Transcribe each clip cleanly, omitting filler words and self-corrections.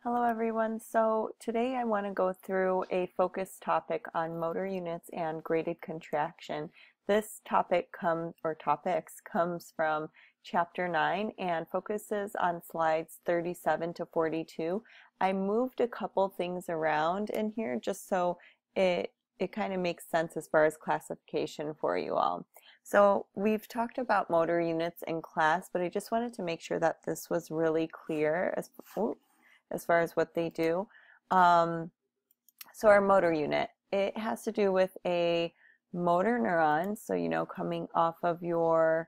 Hello everyone. So today I want to go through a focused topic on motor units and graded contraction. This topics comes from chapter 9 and focuses on slides 37 to 42. I moved a couple things around in here just so it kind of makes sense as far as classification for you all. So we've talked about motor units in class, but I just wanted to make sure that this was really clear as far as what they do. So our motor unit, it has to do with a motor neuron. So, coming off of your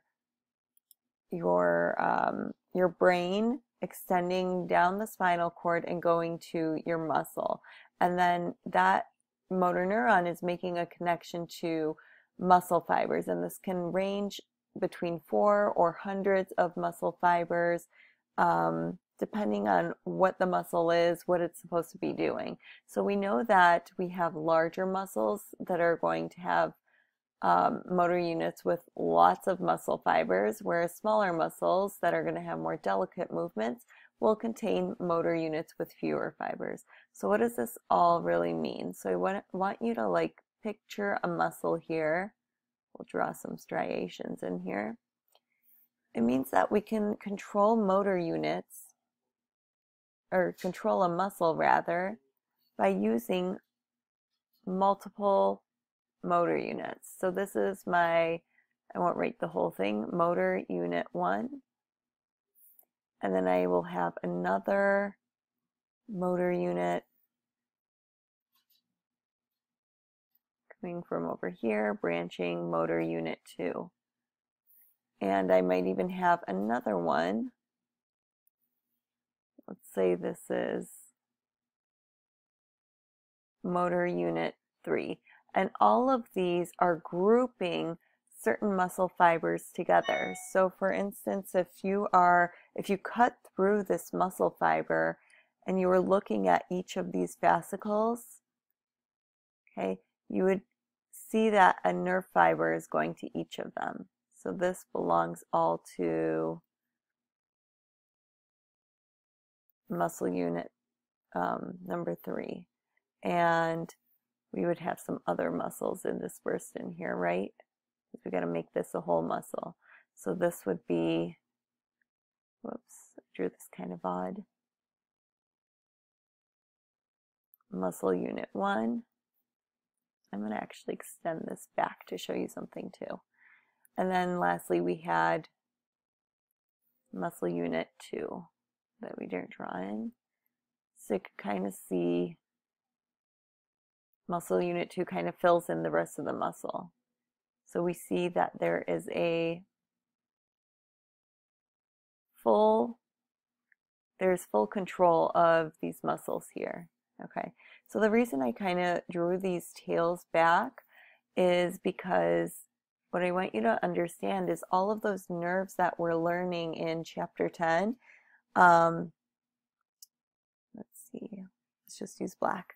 brain, extending down the spinal cord and going to your muscle. And then that motor neuron is making a connection to muscle fibers. And this can range between 4 or hundreds of muscle fibers, depending on what the muscle is, what it's supposed to be doing. So we know that we have larger muscles that are going to have motor units with lots of muscle fibers, whereas smaller muscles that are going to have more delicate movements will contain motor units with fewer fibers. So what does this all really mean? So I want you to picture a muscle here. We'll draw some striations in here. It means that we can control motor units, or control a muscle rather, by using multiple motor units. So this is I won't write the whole thing, motor unit 1. And then I will have another motor unit coming from over here, branching motor unit 2. And I might even have another one. Let's say this is motor unit 3. And all of these are grouping certain muscle fibers together. So for instance, if you cut through this muscle fiber and you were looking at each of these fascicles, okay, you would see that a nerve fiber is going to each of them. So this belongs all to muscle unit number 3. And we would have some other muscles interspersed in here, right? Because we got to make this a whole muscle. So this would be, whoops, I drew this kind of odd. Muscle unit 1. I'm going to actually extend this back to show you something too. And then lastly, we had muscle unit 2 that we didn't draw in. So you can kind of see muscle unit 2 kind of fills in the rest of the muscle. So we see that there is there's full control of these muscles here. Okay, so the reason I kind of drew these tails back is because what I want you to understand is all of those nerves that we're learning in chapter 10. Let's see, let's just use black.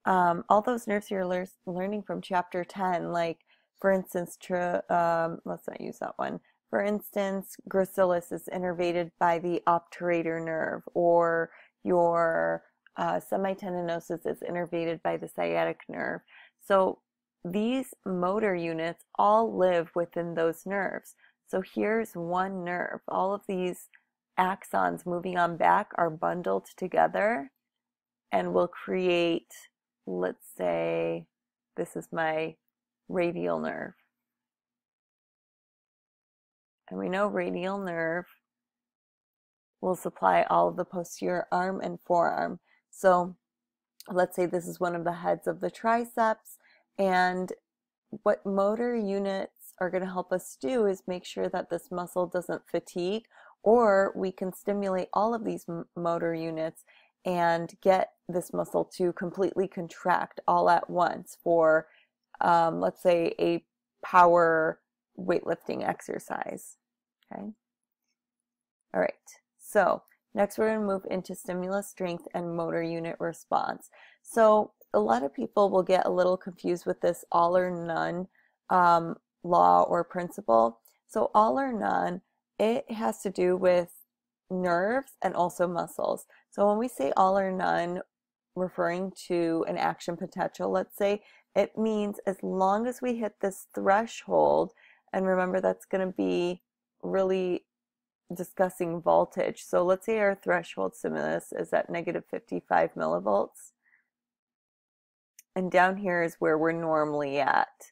All those nerves you're learning from chapter 10, like for instance, let's not use that one. For instance, gracilis is innervated by the obturator nerve, or your semitendinosus is innervated by the sciatic nerve. So these motor units all live within those nerves. So here's one nerve. All of these axons moving on back are bundled together and will create, let's say, this is my radial nerve. And we know radial nerve will supply all of the posterior arm and forearm. So let's say this is one of the heads of the triceps, and what motor units are going to help us do is make sure that this muscle doesn't fatigue, or we can stimulate all of these motor units and get this muscle to completely contract all at once for, let's say, a power weightlifting exercise. Okay. All right. So next we're going to move into stimulus strength and motor unit response. So a lot of people will get a little confused with this all or none law or principle. So all or none, it has to do with nerves and also muscles. So when we say all or none, referring to an action potential, let's say, it means as long as we hit this threshold, and remember that's going to be really discussing voltage. So let's say our threshold stimulus is at negative 55 millivolts. And down here is where we're normally at,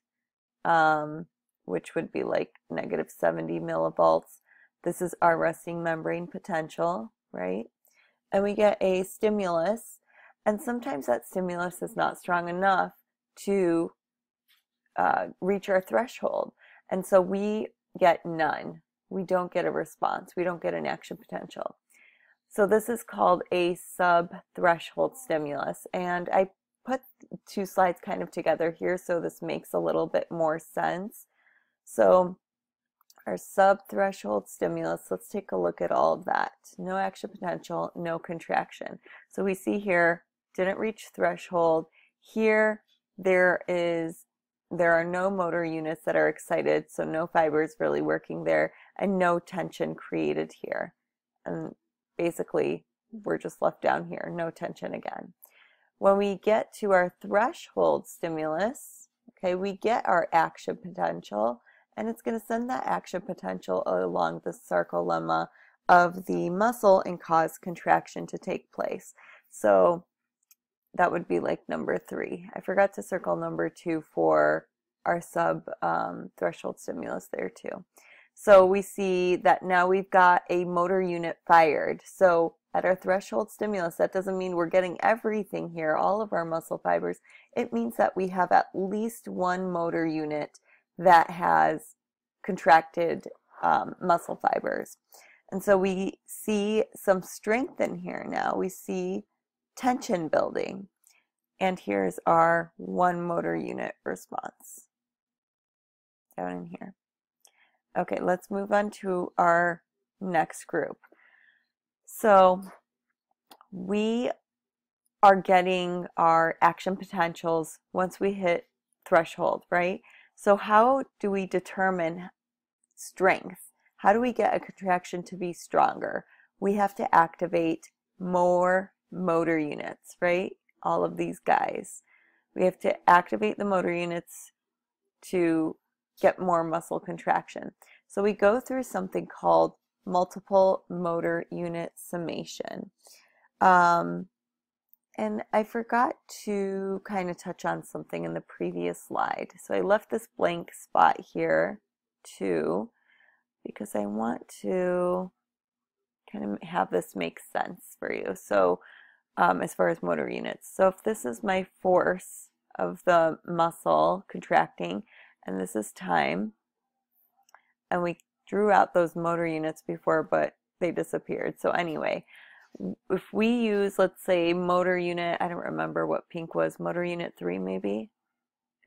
which would be like negative 70 millivolts. This is our resting membrane potential, right? And we get a stimulus, and sometimes that stimulus is not strong enough to reach our threshold. And so we get none. We don't get a response. We don't get an action potential. So this is called a sub-threshold stimulus. And I put two slides kind of together here so this makes a little bit more sense. So our sub-threshold stimulus, let's take a look at all of that. No action potential, no contraction. So we see here, didn't reach threshold. Here, there are no motor units that are excited, so no fibers really working there, and no tension created here. And basically, we're just left down here, no tension again. When we get to our threshold stimulus, okay, we get our action potential, and it's going to send that action potential along the sarcolemma of the muscle and cause contraction to take place. So that would be like number 3. I forgot to circle number 2 for our threshold stimulus there too. So we see that now we've got a motor unit fired. So at our threshold stimulus, that doesn't mean we're getting everything here, all of our muscle fibers. It means that we have at least one motor unit that has contracted muscle fibers. And so we see some strength in here now. We see tension building. And here's our one motor unit response down in here. Okay, let's move on to our next group. So we are getting our action potentials once we hit threshold, right? So how do we determine strength? How do we get a contraction to be stronger? We have to activate more motor units, right? All of these guys. We have to activate the motor units to get more muscle contraction. So we go through something called multiple motor unit summation. And I forgot to kind of touch on something in the previous slide. So I left this blank spot here too, because I want to kind of have this make sense for you. So as far as motor units. So if this is my force of the muscle contracting, and this is time, and we drew out those motor units before, but they disappeared. So anyway, if we use, let's say, motor unit, I don't remember what pink was, motor unit 3 maybe?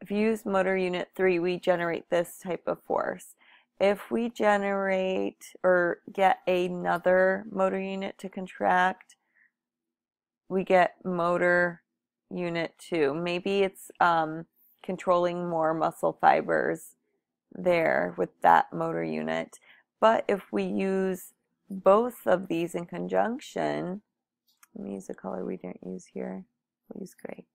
If you use motor unit 3, we generate this type of force. If we generate or get another motor unit to contract, we get motor unit 2. Maybe it's controlling more muscle fibers there with that motor unit. But if we use both of these in conjunction, let me use a color we didn't use here. We'll use gray.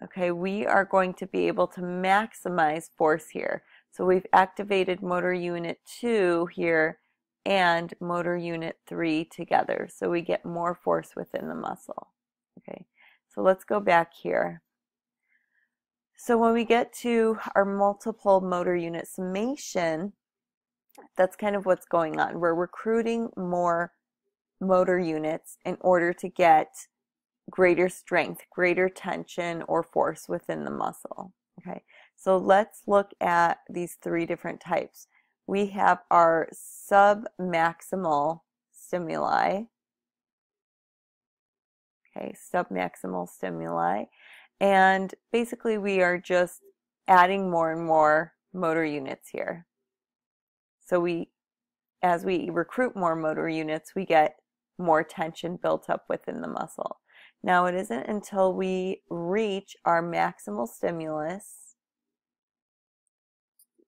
Okay, we are going to be able to maximize force here. So we've activated motor unit 2 here and motor unit 3 together. So we get more force within the muscle. Okay, so let's go back here. So when we get to our multiple motor unit summation, that's kind of what's going on. We're recruiting more motor units in order to get greater strength, greater tension or force within the muscle. Okay, so let's look at these 3 different types. We have our submaximal stimuli. Okay, submaximal stimuli. And basically we are just adding more and more motor units here. So as we recruit more motor units, we get more tension built up within the muscle. Now it isn't until we reach our maximal stimulus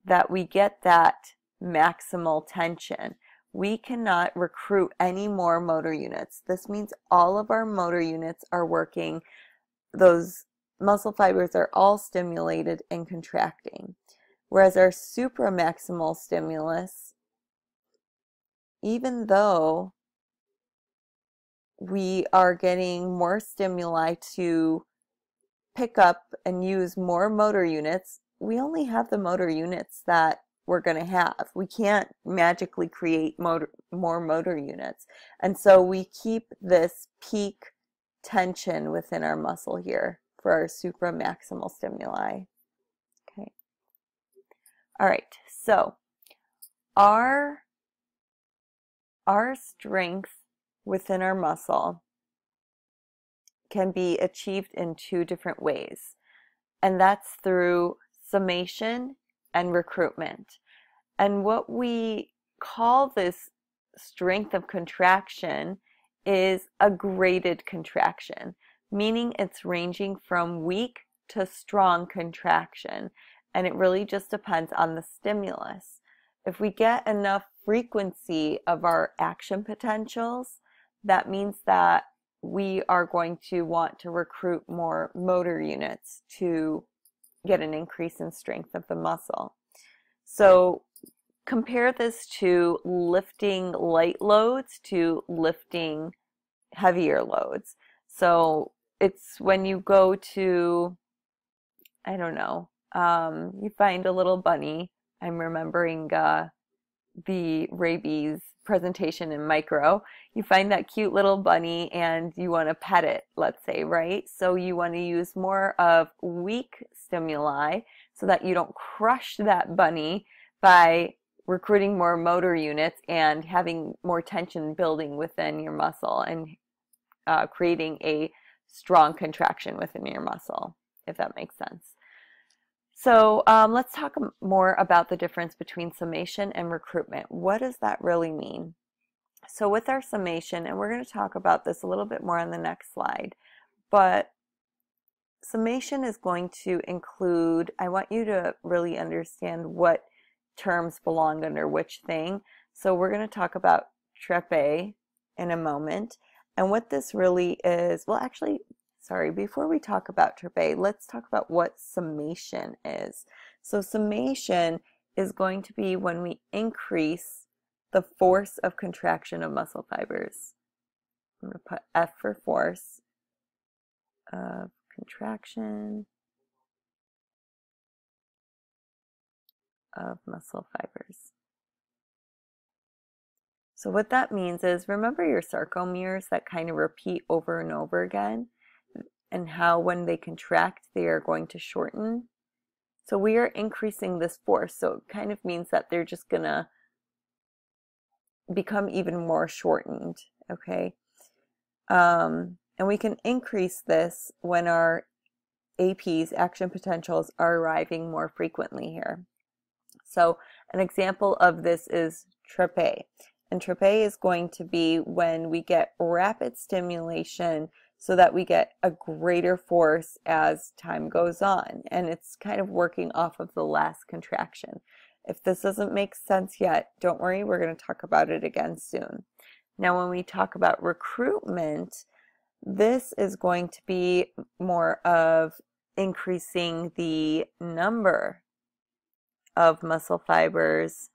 that we get that maximal tension. we cannot recruit any more motor units. This means all of our motor units are working. Those muscle fibers are all stimulated and contracting. Whereas our supramaximal stimulus, even though we are getting more stimuli to pick up and use more motor units, we only have the motor units that we're going to have. We can't magically create more motor units. And so we keep this peak tension within our muscle here for our supramaximal stimuli. Okay. All right. So our strength within our muscle can be achieved in two different ways, and that's through summation and recruitment. And what we call this strength of contraction is a graded contraction, meaning it's ranging from weak to strong contraction, and it really just depends on the stimulus. If we get enough frequency of our action potentials, that means that we are going to want to recruit more motor units to get an increase in strength of the muscle. So compare this to lifting light loads to lifting heavier loads. So it's when you go to, I don't know, you find a little bunny. I'm remembering the rabies presentation in micro. You find that cute little bunny and you want to pet it, let's say, right? So you want to use more of weak stimuli so that you don't crush that bunny by recruiting more motor units and having more tension building within your muscle and creating a strong contraction within your muscle, if that makes sense. So let's talk more about the difference between summation and recruitment. What does that really mean? So with our summation, and we're going to talk about this a little bit more on the next slide, but summation is going to include, I want you to really understand what terms belong under which thing. So we're going to talk about trebay in a moment. And what this really is, well, actually, sorry, before we talk about trebay, let's talk about what summation is. So summation is going to be when we increase the force of contraction of muscle fibers. I'm going to put F for force of contraction of muscle fibers. So what that means is, remember your sarcomeres that kind of repeat over and over again, and how when they contract, they are going to shorten. So we are increasing this force, so it kind of means that they're just going to become even more shortened, okay? And we can increase this when our APs, action potentials, are arriving more frequently here. So an example of this is trebay. And trebay is going to be when we get rapid stimulation so that we get a greater force as time goes on. And it's kind of working off of the last contraction. If this doesn't make sense yet, don't worry, we're going to talk about it again soon. Now, when we talk about recruitment, this is going to be more of increasing the number of muscle fibers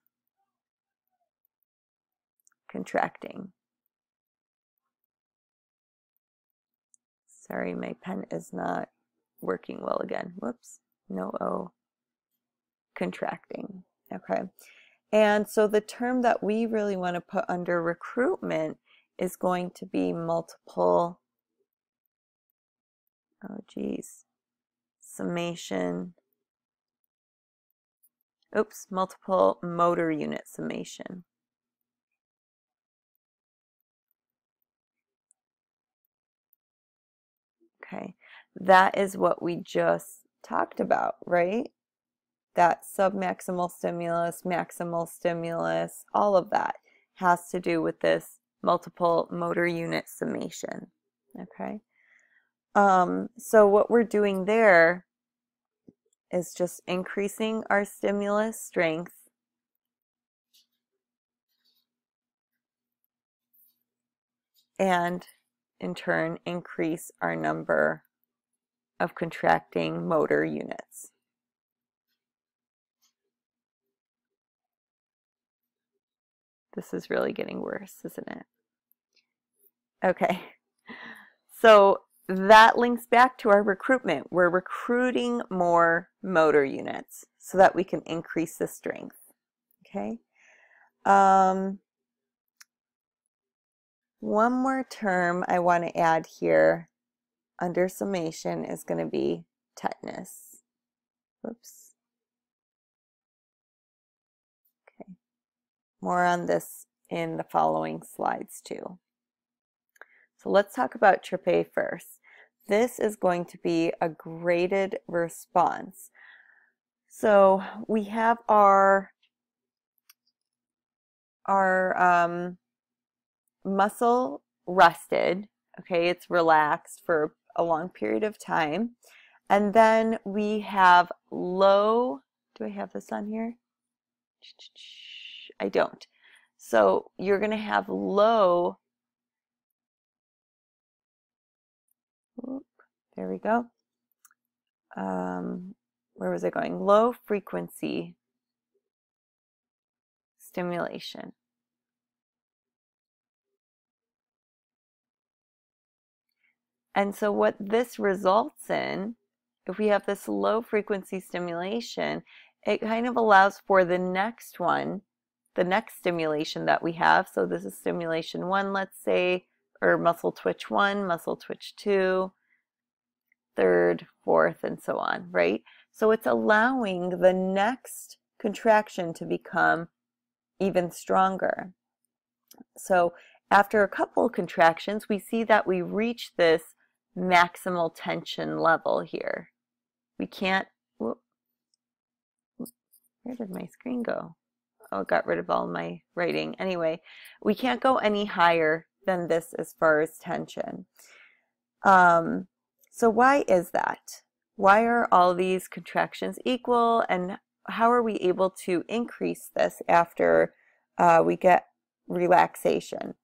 contracting. Sorry, my pen is not working well again. Whoops, no O. Contracting. Okay. And so the term that we really want to put under recruitment is going to be multiple, oh geez, summation, multiple motor unit summation. Okay, that is what we just talked about, right? That submaximal stimulus, maximal stimulus, all of that has to do with this multiple motor unit summation, okay? So what we're doing there is just increasing our stimulus strength and in turn increase our number of contracting motor units. This is really getting worse, isn't it? Okay, so that links back to our recruitment. We're recruiting more motor units so that we can increase the strength. Okay. One more term I want to add here under summation is going to be tetanus. Oops. Okay. More on this in the following slides too. So let's talk about trebay first. This is going to be a graded response. So we have our muscle rested, okay, it's relaxed for a long period of time. And then we have low, do I have this on here? I don't. So you're going to have low, there we go. Where was I going? Low frequency stimulation. And so what this results in, if we have this low frequency stimulation, it kind of allows for the next one, the next stimulation that we have. So this is stimulation 1, let's say, or muscle twitch 1, muscle twitch 2, 3rd, 4th, and so on, right? So it's allowing the next contraction to become even stronger. So after a couple contractions, we see that we reach this maximal tension level here. We can't, whoop, where did my screen go? Oh, it got rid of all my writing. Anyway, we can't go any higher than this as far as tension. So why is that? Why are all these contractions equal, and how are we able to increase this after we get relaxation?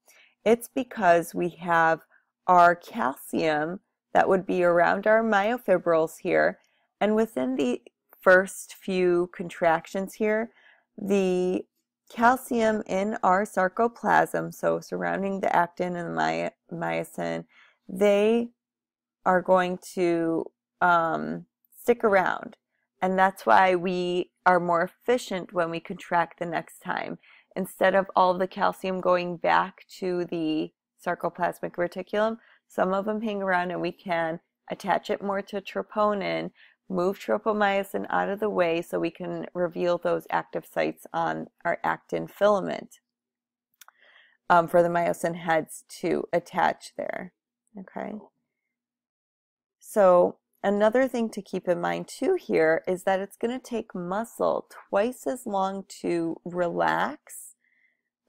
It's because we have our calcium that would be around our myofibrils here, and within the first few contractions here, the calcium in our sarcoplasm, so surrounding the actin and the myosin, they are going to stick around, and that's why we are more efficient when we contract the next time. Instead of all the calcium going back to the sarcoplasmic reticulum, some of them hang around, and we can attach it more to troponin, move tropomyosin out of the way so we can reveal those active sites on our actin filament for the myosin heads to attach there. Okay. So another thing to keep in mind too here is that it's going to take muscle twice as long to relax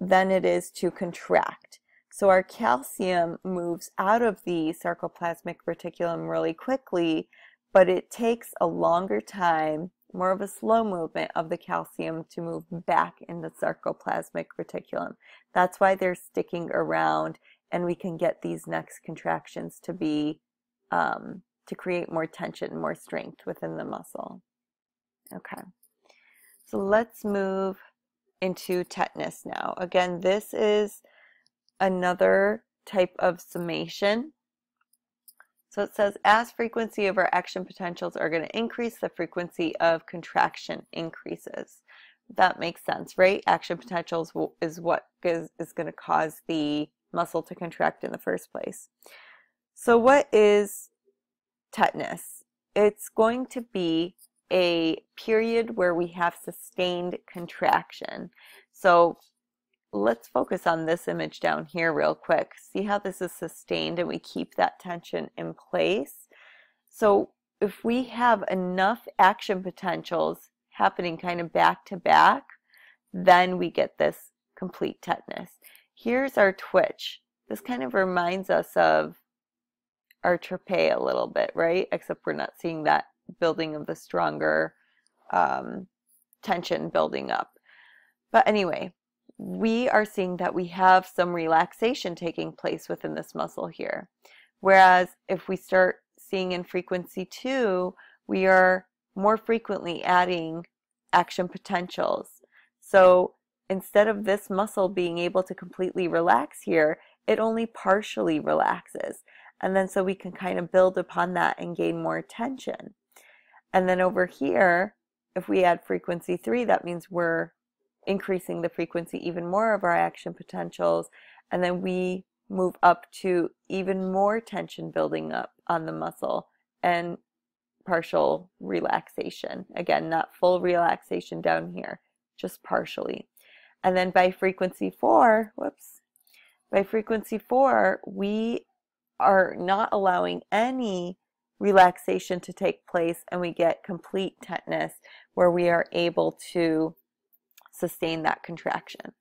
than it is to contract. So our calcium moves out of the sarcoplasmic reticulum really quickly, but it takes a longer time, more of a slow movement of the calcium to move back in the sarcoplasmic reticulum. That's why they're sticking around, and we can get these next contractions to be to create more tension, more strength within the muscle. Okay, so let's move into tetanus now. Again, this is another type of summation. So it says, as frequency of our action potentials are going to increase, the frequency of contraction increases. That makes sense, right? Action potentials is what is going to cause the muscle to contract in the first place. So what is tetanus? It's going to be a period where we have sustained contraction. So let's focus on this image down here real quick. See how this is sustained and we keep that tension in place? So if we have enough action potentials happening kind of back to back, then we get this complete tetanus. Here's our twitch. This kind of reminds us of our trebay a little bit, right? Except we're not seeing that building of the stronger tension building up. But anyway, we are seeing that we have some relaxation taking place within this muscle here. Whereas if we start seeing in frequency 2, we are more frequently adding action potentials. So instead of this muscle being able to completely relax here, it only partially relaxes. And then so we can kind of build upon that and gain more tension. And then over here, if we add frequency 3, that means we're increasing the frequency even more of our action potentials. And then we move up to even more tension building up on the muscle and partial relaxation. Again, not full relaxation down here, just partially. And then by frequency 4, we are not allowing any relaxation to take place, and we get complete tetanus where we are able to sustain that contraction.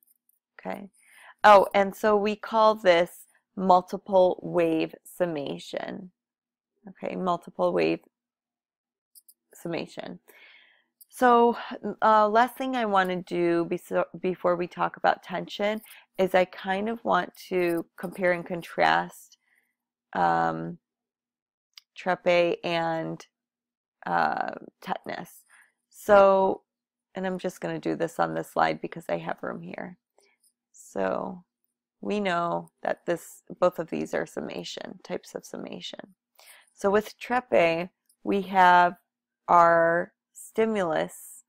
Okay. Oh, and so we call this multiple wave summation. Okay, multiple wave summation. So last thing I want to do before we talk about tension is I kind of want to compare and contrast trebay and tetanus. So, and I'm just going to do this on this slide because I have room here. So we know that both of these are summation, types of summation. So with trebay, we have our stimulus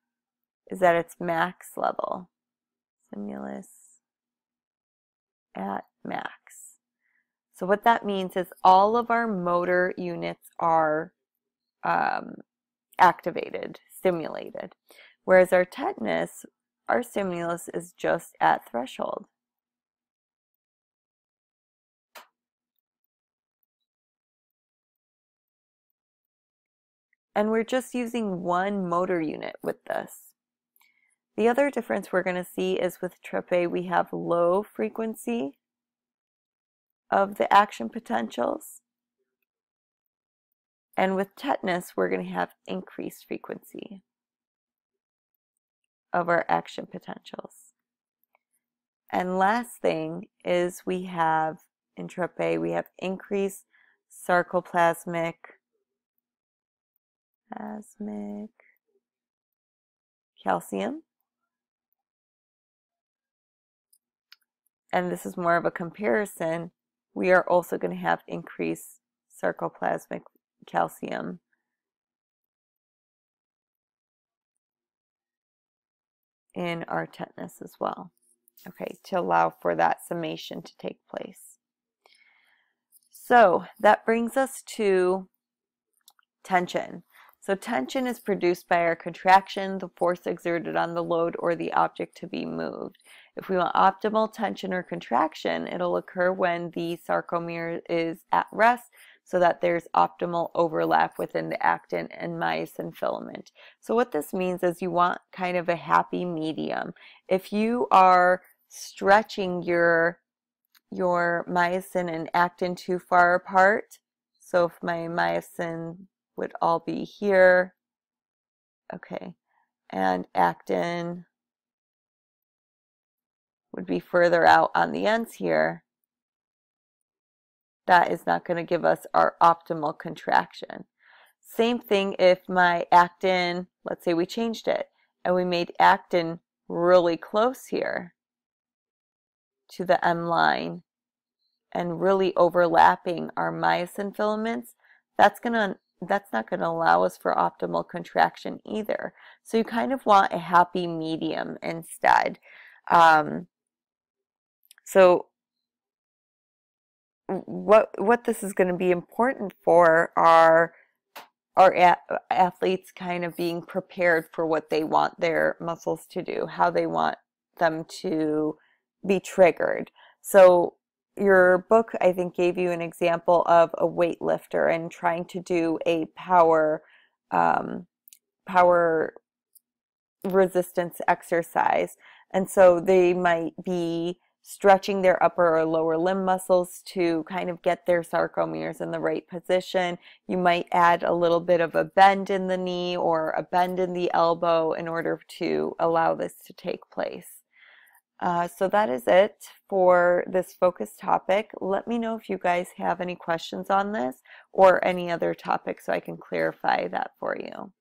is at its max level. Stimulus at max. So what that means is all of our motor units are activated, stimulated. Whereas our tetanus, our stimulus is just at threshold. And we're just using one motor unit with this. The other difference we're going to see is with trebay, we have low frequency of the action potentials. And with tetanus, we're going to have increased frequency of our action potentials. And last thing is we have, in trebay, we have increased sarcoplasmic calcium. And this is more of a comparison. We are also going to have increased sarcoplasmic calcium in our tetanus as well. Okay, to allow for that summation to take place. So that brings us to tension. So tension is produced by our contraction, the force exerted on the load or the object to be moved. If we want optimal tension or contraction, it'll occur when the sarcomere is at rest so that there's optimal overlap within the actin and myosin filament. So what this means is you want kind of a happy medium. If you are stretching your myosin and actin too far apart, so if my myosin would all be here, okay, and actin would be further out on the ends here, that is not going to give us our optimal contraction. Same thing if my actin, let's say we changed it, and we made actin really close here to the M line and really overlapping our myosin filaments, that's not going to allow us for optimal contraction either. So you kind of want a happy medium instead. So what this is going to be important for are our athletes kind of being prepared for what they want their muscles to do, how they want them to be triggered. So your book, I think, gave you an example of a weightlifter and trying to do a power resistance exercise. And so they might be stretching their upper or lower limb muscles to kind of get their sarcomeres in the right position. You might add a little bit of a bend in the knee or a bend in the elbow in order to allow this to take place. So that is it for this focus topic. Let me know if you guys have any questions on this or any other topic so I can clarify that for you.